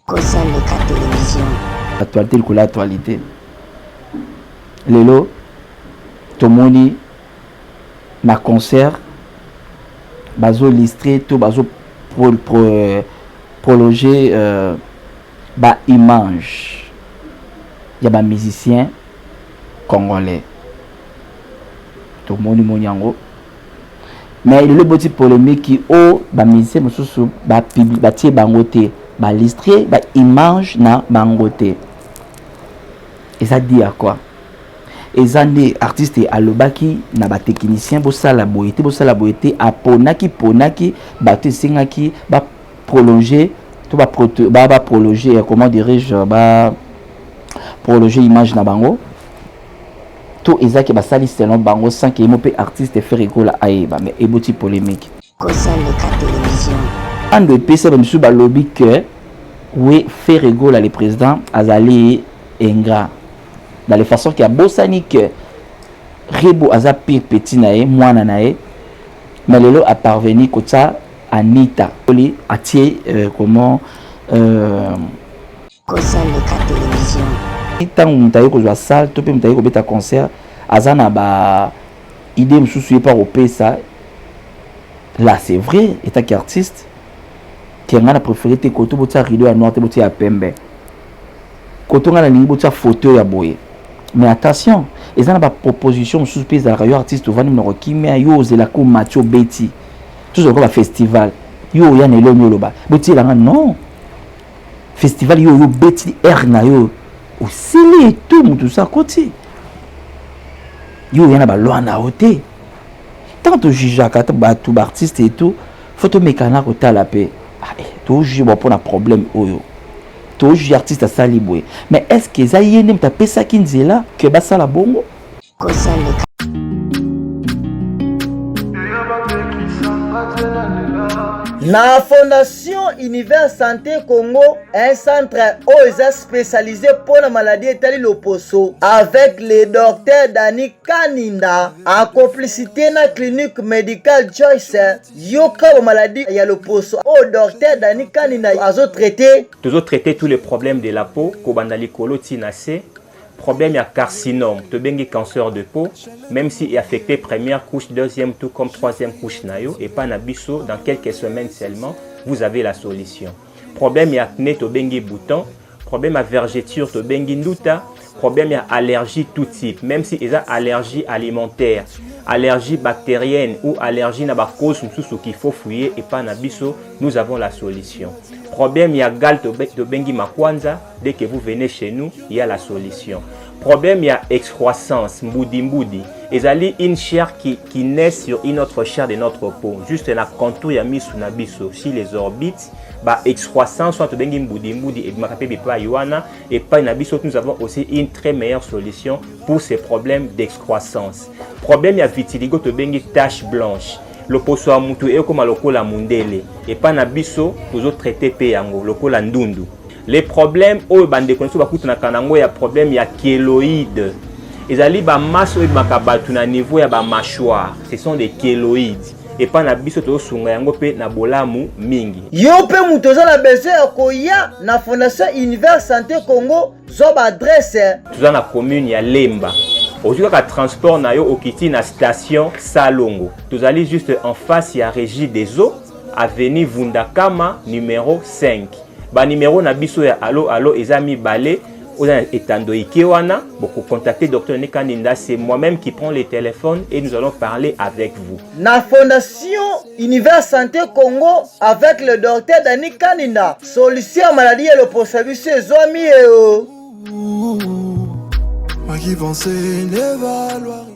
Kosaleka télévision. Actualité le actualité. Lelo tomoni na concert bazo listré tout bazo prolonger ba image ya ba musicien congolais tomoni monyango mais le petit polémique qui o ba musicien mosusu ba public ba tie bangote ba listré ba image na bangote. Et ça dit à quoi? Et ça des artistes à l'obaki na ba technicien bo sala boité a ponaki baté singaki ba prolonger tout ba prolonger comment dirais-je ba prolonger image na bango tout ezaki ba sali selon bango sans que mo pe artiste faire école aïba mais eboti polémique Kosaleka télévision. en de pesa ba misu ba lobby que oui faire école à le président azali ingrat dans les façons qui a bossani que Rebo aza pire petit nae mwana nae mais lelo a parvenu kota Anita oli atie comment Kosaleka télévision. tant mutaye ko joa salle to pe mutaye ko beta concert azana ba idée msusu par au ça là c'est vrai état qui artiste qui a préféré te koto bota rideau à noir te bota ya pembe koto ngana lingi bota photo ya boye. Mais attention, ils ont une proposition sous pays de la radio artiste vani mnoko kimia yo zela ko macho beti. Tout ce qu'on festival. Yo ya ne lo nyoloba. Boti la non. Festival yo beti erna yo. Aussi tout ça côté. Yo ya na ba loi na hoté. Tant to juge ka ba tout artiste et tout, photo mécana ko ta la paix. Ah to juge bon pour un problème oyo. Tous les artistes à Saliboué. Mais est-ce que ça y est même tapé ça qui dit là que bah ça la bongo? La Fondation Univers Santé Congo, un centre spécialisé pour la maladie étali Loposo, avec le docteur Dani Kaninda, en complicité na clinique médicale Joyce, yoka maladie ya Loposo. Au docteur Dani Kaninda, toujours traiter tous les problèmes de la peau, kobandali kolo tinase. Problème, il y a carcinome, te bengi cancer de peau, même s'il est affecté première couche, deuxième, tout comme troisième couche nayo, et pas nabiso, dans quelques semaines seulement, vous avez la solution. Problème, il y a acné, te bengi bouton, problème à vergeture, te bengi nduta, problème, il y a allergie tout type, même si il y a allergie alimentaire, allergie bactérienne ou allergie na ba cause qu'il faut fouiller et pas nabiso, nous avons la solution. Problème, il y a gal de bengi makwanza, dès que vous venez chez nous, il y a la solution. Problème, il y a excroissance, mboudi. Et ali une chair qui naît sur une autre chair de notre peau. Juste la contour, il y a mis sous nabiso, si les orbites, bah excroissance, soit bengi mboudi, et makape pas yuana, et pas nabiso, nous avons aussi une très meilleure solution pour ces problèmes d'excroissance. Problème, il y a vitiligo, te bengi tache blanche. Le poso a mutu et comme lokola mundele et pas na biso toujours traité pe yango lokola ndundu. Les problèmes au bande konso bakutu na kanango ya problème ya kéloïdes. Ezali ba masse et makabatu na niveau ya ba mâchoire. Ce sont des kéloïdes et pas na biso to sunga yango pe na bolamu mingi. Yo pe mutu za na besoin koya na Fondation Univers Santé Congo zo ba adresse. Tout na commune ya Lemba. Aujourd'hui, le transport na yo okiti na station Salongo. Vous allez juste en face, il y a Régie des eaux, avenue Vundakama, numéro 5. Ba numéro na biso ya allo ezami balé, oza etando ikewana, beaucoup contacter docteur Nekaninda, c'est moi-même qui prends le téléphone et nous allons parler avec vous. La Fondation Univers Santé Congo avec le docteur Dani Kaninda, solution à maladie et le processus zomi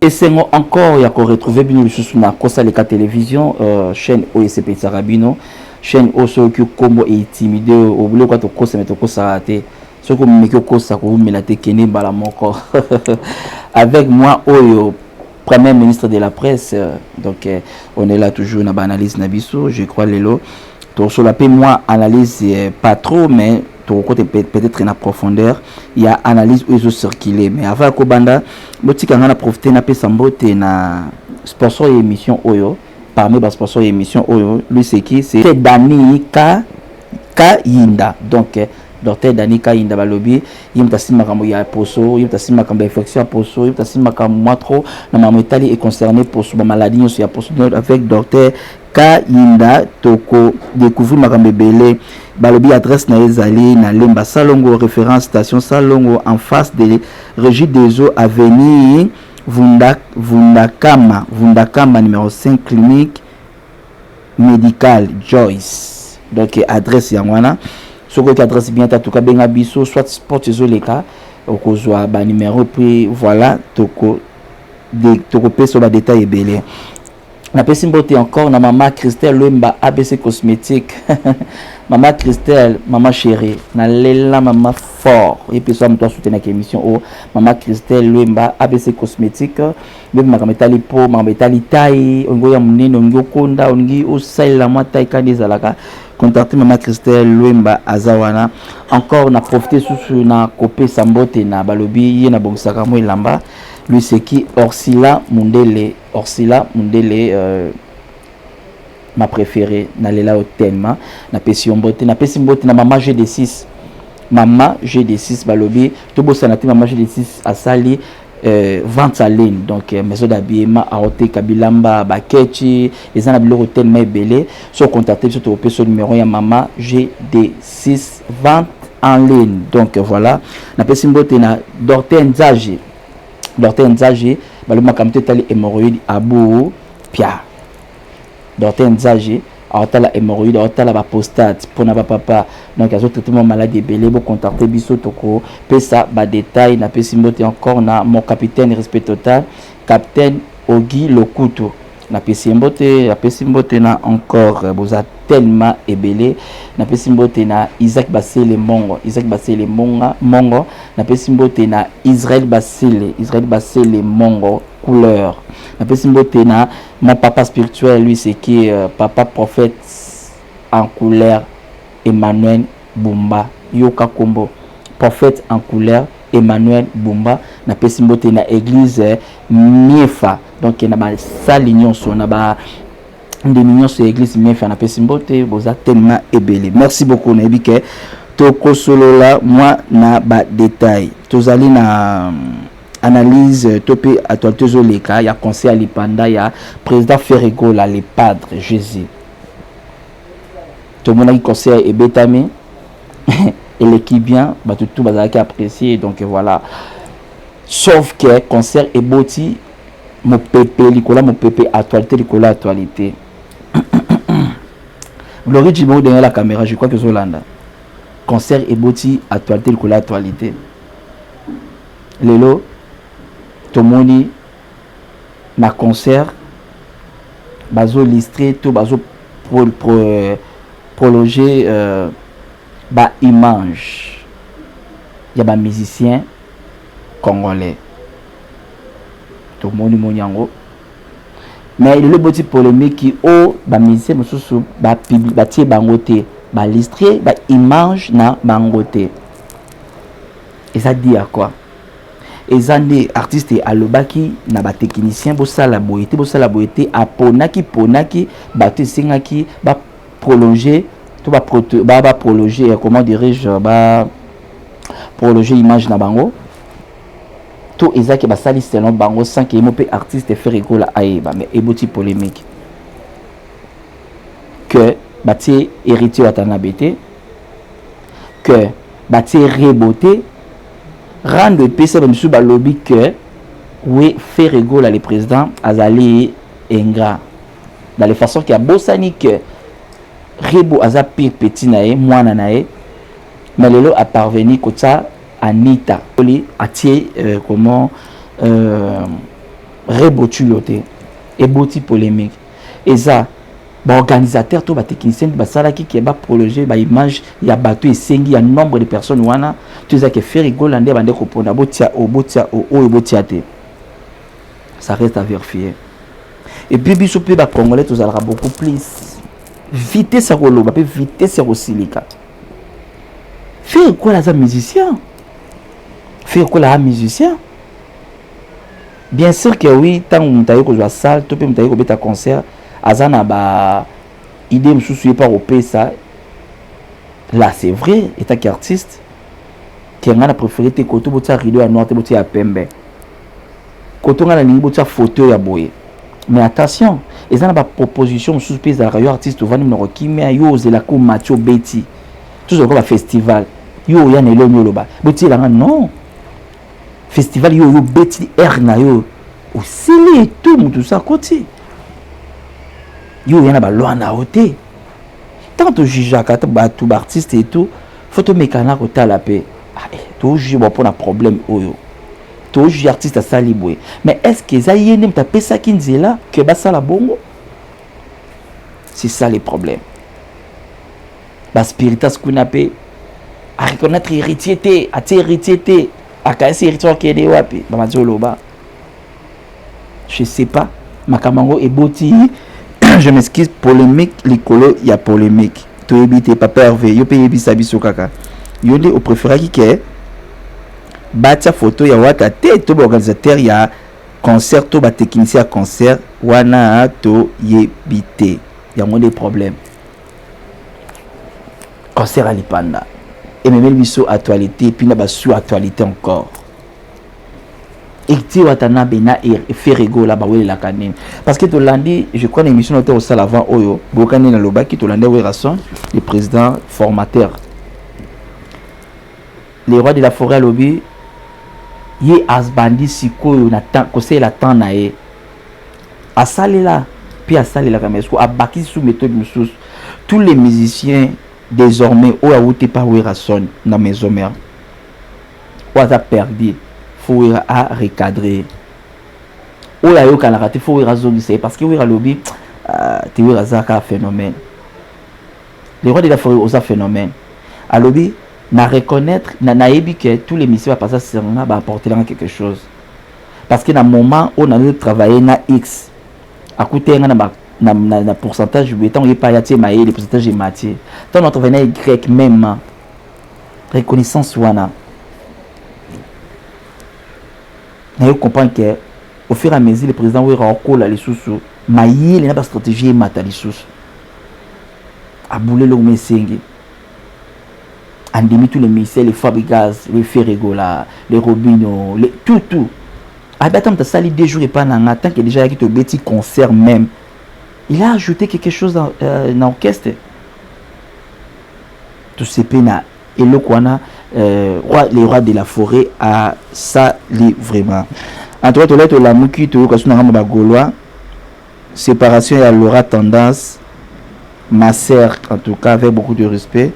et c'est encore il y a qu'on retrouver bien sur na Kosaleka télévision chaîne OSP Sarabino chaîne oso qui combo et intimidé au boulot quand to kosa mais to kosa raté ce que me kosa ko me la tekene bala moko avec moi Oyo premier ministre de la presse donc on est là toujours na analyse na biso je crois lelo to so la paix moi analyse pas trop mais peut-être en profondeur il y a analyse où ils ont circulé mais avant Kobanda botika ngana profiter na pesa mbote na sponsor émission Oyo parmi les sponsors émission Oyo lui c'est qui c'est Dani Kaninda donc docteur Dani Kainda balobi yimtasi makambo ya poso yimtasi makambo infection ya poso yimtasi makambo matro na mametali est concerné pour ba maladie sur ya poso avec docteur Kainda toko découvrir makambo belé balobi adresse na ezali na Lemba Salongo référence station Salongo en face de régie des eaux avenue Vundakama numéro 5 clinique médicale Joyce. Donc adresse yangwana soko adresse bien tatuka benga biso soit sport ezoleka okozwa ba numéro puis voilà toko peso ba détail ebele. Na pesi mbote encore na maman Christelle Lemba ABC cosmétique. Maman Christelle, maman chérie, na lela maman fort. Et puis ça me doit soutenir la émission oh maman Christelle Lemba ABC cosmétique. Même ma metali po, ma metali taille, on goya munene, on gokonda, on gi au sel la moi taille kanizalaka. Contactez maman Christelle Lemba azawana. Encore na profiter sous na copé sambote na balobi na bongsaka mo lamba. Lui c'est qui Orsila Mundele ma préférée na lela tellement na pesion beauté na pesim beauté na maman GD6 balobi to bossa na maman GD6 asali vente en ligne donc maison d'habillement à hôtel Kabilamba Bakechi les ana biloko tellement belé so contacter sur to peso numéro ya maman GD6 vente en ligne donc voilà na pesim beauté na Docteur Nzaji balobi makamte tali hémorroïde abu pia Docteur Nzaji aotala hémorroïde aotala ba prostate pour na papa donc azo traitement maladie belé bo contacter biso toko pesa ba détail na pesi mbote encore na mon capitaine respect total capitaine Ogi Lokuto na pesi mbote na encore boza tellement ebelé na pesi mbote na Isaac Basile Mongo na pesi mbote na Israël Basile Mongo couleur na pesi mbote na mon papa spirituel lui c'est qui papa prophète en couleur Emmanuel Bumba Yoka Kombo prophète en couleur Emmanuel Bumba na pesi mbote na église Miefa donc na ba salignon so na ba ndemignon sur église Miefa na pesi mbote boza tellement ebelé. Merci beaucoup na ebike toko solo la moi na ba détail tozali na analyse topé actualité zoleka ya conseil à l'ipanda ya président Ferregola les padres Jésus tout le monde qui conseil et betami et l'équipe bien bah tout bazaki apprécié donc voilà sauf que concert et boti mon pépé actualité Glory Jimbo derrière la caméra je crois que Zolanda concert et boti actualité lelo tomoni na concert bazo listré to bazo prolonger ba image ya ba musicien congolais tomoni monyango mais le petit polémique qui o ba musicien mosusu ba public ba tie bangote ba listré ba image na bangote et ça dit à quoi ezande artiste alobaki na ba technicien bosala boyete ponaki bato singaki ba prolonger to ba prolonger comment dirais-je ba prolonger image na bango to ezaki basali selon bango sans que mope artiste faire école aeba mais eboti polémique que bati héritier watana bete que bati reboté rendre pesa bamsu ba lobby que oui faire rigole le président azali ingrat dans les façons qui a bosani que rebo aza pire petit nae mwana nae mais lelo a parvenu kota Anita oli atie comment rebotuloté et boti polémique et ça ba organisateur to ba technicien ba sala qui ba prolonger ba image ya bateau et sengi ya nombre de personnes wana tu sais que faire rigole ande bande ko ponda botia te ça reste à vérifier et puis biso pe ba congolais tous alra beaucoup plus vitesse à koloba pe vitesse à silika faire quoi là musicien faire quoi là musicien bien sûr que oui tant mutaye ko joa salle to pe mutaye ko beta concert azana ba idée msusu pas au pesa là c'est vrai état qu'artiste qui a préféré tes côtés pour ça rideau à noir te à pembe côté on a ligne pour ça photo ya boye mais attention ils ont une proposition sous pays à radio artiste au venu no qui met yo ze la ko macho beti tout ça comme festival yo ya ne lo loba beti là non festival yo beti air na yo aussi tout ça côté yo ya na ba loi na hoté tant to juge à tout artiste et tout photo mécanique au ta la paix tout juge bon pour un problème oyo tout juge artiste à saliboué mais est-ce que ça y est nem tapé ça kinzela que ba ça la bongo c'est ça les problèmes ba spiritas kunapé à reconnaître héritier té à héritier té à casser héritier qui est wapi ba mazoloba je sais pas makamango et boti je m'excuse polémique likolo il y a polémique to éviter pas pervé yo paye bisabiso kaka yo au préféré qui est batia photo ya wata te to organisateur ya concert to ba technicien à concert wana to yebité ya mo des problèmes concert à lipanda et même biso actualité puis na ba sur actualité encore et tu watana bena et fait rigolo là ba wele la kanine parce que to landi je crois l'émission était au salle avant oyo bokane na loba ki to landi Werason le président formateur les rois de la forêt lobby ye asbandi sikoyo na temps conseil la temps na e asalela puis asalela kamesko abaki sous méthode musus tous les musiciens désormais o awuti pa Werason na maison mère o a perdu faut à recadrer o ya yo kana raté faut raison c'est parce que Wera lobby te Wera zaka phénomène les rois de la forêt osa phénomène à lobby na reconnaître na yebi que tous les missions va passer sur na va apporter quelque chose parce que dans moment où on a travaillé na X à côté na pourcentage du temps il pas y a le pourcentage est matière tant notre venait Y même reconnaissance wana na yo comprendre que au fur et à mesure le président oui rakola les sous maïe il n'a pas stratégie matali sous a bouler le mesengi andemi tous les missiles les fabricas les ferregola les robino les tout à datam ta sali 2 jours et pas na tant que déjà qui te petit concert même il a ajouté quelque chose dans l'orchestre tout ces pena et le kwana les rois de la forêt à ça vraiment en tout cas to la muki to ka suna ba gaulois séparation et l'aura tendance ma sœur en tout cas avec beaucoup de respect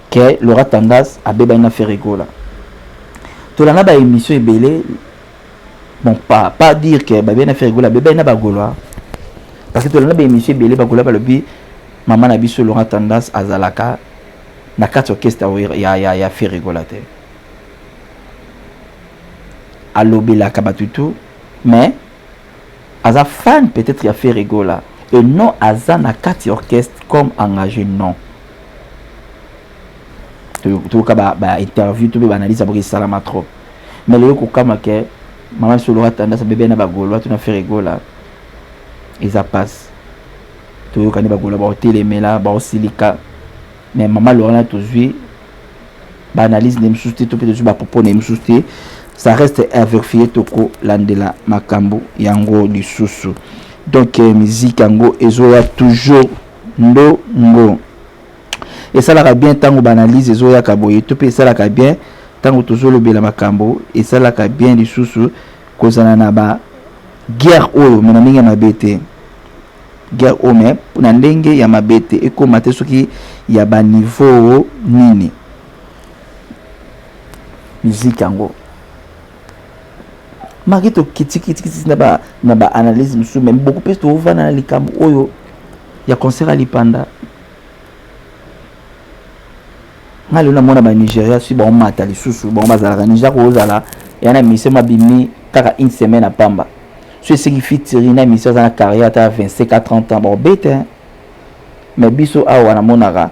que l'aura tendance à beba na faire rigola to la na ba émission ebele bon pas dire que ba bien faire rigola beba na ba gaulois parce que to la na ba émission ebele ba gaulois ba lobi maman na biso l'aura tendance à zalaka na quatre orchestre ya fait rigolater à l'obéla kabatutu mais aza fan peut-être ya fait rigola et non aza na quatre orchestre comme engagé non tout ka ba interview tout ba analyse pour salama trop mais le ko kama ke maman sur l'aura tendance bébé na ba golo tout na fait rigola ils a passe tout ka ni ba golo ba télémela ba silika mais maman Laurent toujours ba analyse nem souté tout peut ba propos nem souté ça reste à vérifier toko landela makambo yango lisusu donc musique yango ezoya toujours ndongo et ça la bien tango ba analyse ezoya kaboye tout peut ça la bien tango toujours le bela makambo et ça la bien lisusu kozana na ba guerre oyo mena mingi na bete guerre o mais na ndenge ya mabete ekomate soki ya ba niveau nini musique yango marito kiti na ba analyse musu même beaucoup plus to vana na likambo oyo ya concert à lipanda ngalo na mona ba Nigeria si ba mata lisusu ba bazala Nigeria ko zala yana mise mabimi kaka une semaine à pamba ce signifie tirer na mission dans la carrière à 25 à 30 ans bon bête mais biso awa na monaka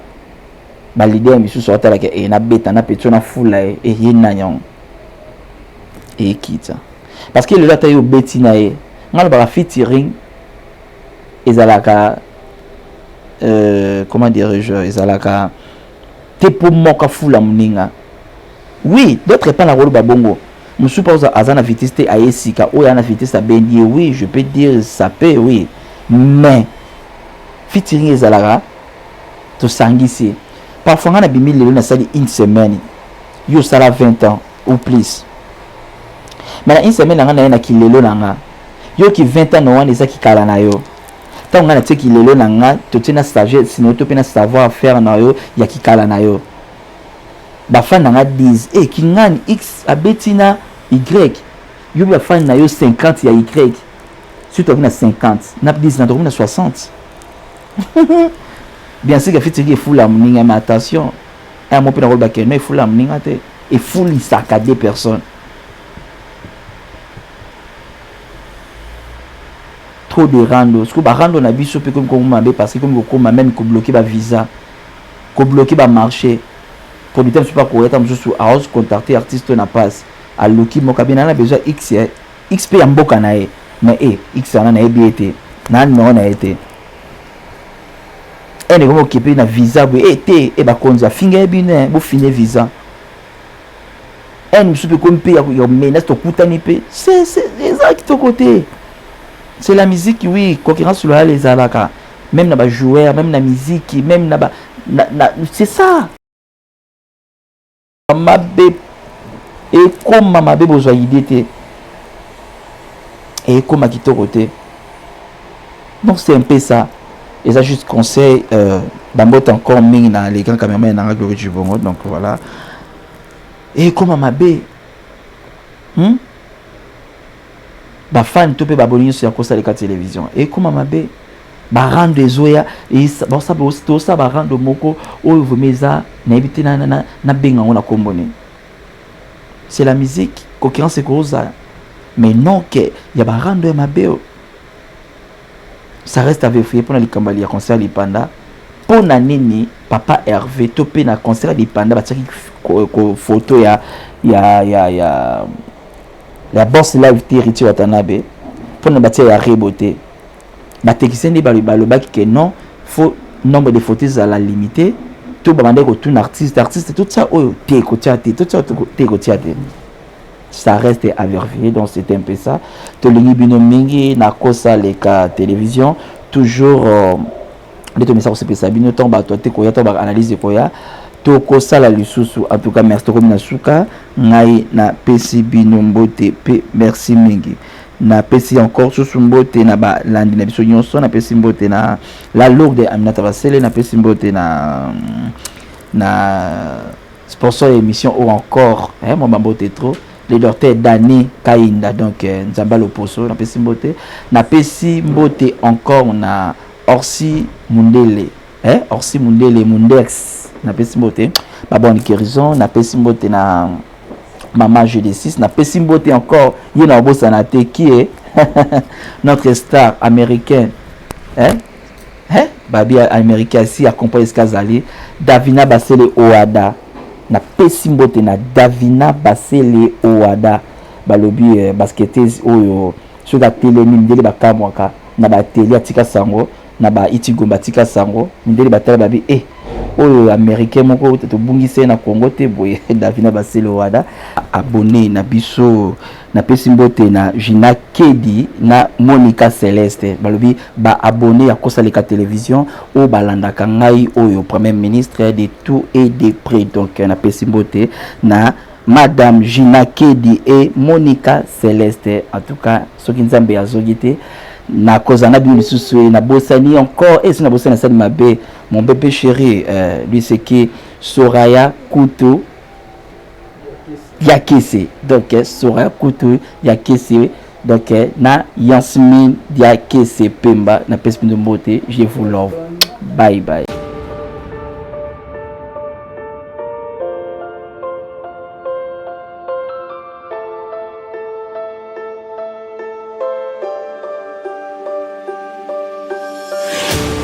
ba leader mission sorta la ke e na beta na peto na fula e yina nyong e kita parce que le lata yo beti na e ngalo ba featuring ezalaka comment dirais-je ezalaka te pour moka fula mninga. Oui, d'autres pas la rôle babongo. Je suppose à Azana vitesse à Esika ou à la vitesse à Bendier. Oui, je peux dire ça peut, oui. Mais, featuring Ezalara, to sangisi. Parfois, on a bimi le na sali une semaine. Yo sala 20 ans ou plus. Mais na une semaine, on a ki lelo nanga. Yo ki 20 ans, on a ki kala na yo. Tant on a ki lelo nanga, to tina sagesse, sinon to pena savoir faire na yo, ya ki kala na yo. Bafan nanga disent, eh, ki ngani X abetina Y. Yo bafan na yo 50 ya Y. Si tu as 50, n'a pas 10, n'a pas 60. Bien sûr, il faut la mninga, mais attention. Un mot pour la rôle il faut la mninga, il faut les saccader personnes. Trop de rando. Ce que rando na biso pe comme mabé parce que comme même ko bloquer ba visa, ko bloquer ba marché. Pour ne pas correct, am juste à contacter artiste na passe. À loki mo kabina na besoin X XP ya mboka na e. Mais X on a été nan non a été et ne occupé na visa bu été et ba konza finga bine bu finir visa et nous soupe comme pays ya menace to kutani pe c'est exact to côté c'est la musique oui concurrence sur les alaka même na ba joueur même na musique même na ba c'est ça mabe et comme mabe besoin idée et comme à quitter côté. Donc c'est un peu ça. Et ça juste conseil d'embaucher encore ming dans les grands caméramans dans la gloire du Bongo. Donc voilà. Et comme à ma baie. Ba fan tout peut babonner sur la télévision. Et comme à ma baie. Ba rendre zoya et ça tout ça ba rendre moko o vomeza na éviter na benga on a combone. C'est la musique concurrence c'est cause. Mais non, il y a des gens qui sont ça reste à vérifier pour les Kambali à concert de Panda. Pour Nanini, Papa Hervé, topé na concert de Panda, bah une photo la boss live Territi Watanabe. Pour ne bâtir la réboté. Bah technicien dit le bac que non, faut nombre de photos à la limité. Tout bah mandé tout artiste tout ça oh t'es côté tout ça t'es côté ça reste à vérifier donc c'est un peu ça to lingi bino mingi na kosa les cas télévision toujours les messages c'est ça bino tomba to te koya to ba analyse koya to kosa la lisusu en tout cas merci to comme na suka ngai na pesi bino mbote pe merci mingi na pesi encore susu mbote na ba landi na biso nyonso na pesi mbote na la lourde Aminata Basele na pesi mbote na sponsor émission ou encore mon mbote trop le docteur Dani Kainda donc Nzamba Loposo na pesi mbote encore na Orsi Mundele Orsi Mundele Mundex na pesi mbote ba bonne guérison na pesi mbote na Maman GD6 na pesi mbote encore yena bosanate qui est notre star américain babi américain si accompagné Skazali Davina Basele Oada na pesi mbote na Davina Basele Oada balobi basketteuse oyo sur la télé mindele bakamwaka na ba télé atika sango na ba itigomba tika sango mindele batala babi oyo américain moko to bungise na Congo te boye Davina Basele Oada abonné na biso na pesi mbote na Gina Kedi na Monica Celeste balobi ba abonné à kosa leka télévision o balanda kangai oyo premier ministre de tout et de près donc na pesi mbote na Madame Gina Kedi et Monica Celeste en tout cas soki nzambe azogite na kozana bi lisusu na bosani encore et na bosani ça mabe mon bébé chéri lui c'est qui Soraya Kutu Yakese donc Soraya Kutu Yakese donc na Yasmine Yakese Pemba na pespin de beauté je vous love bye bye.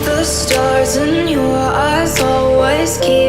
The stars in your eyes always keep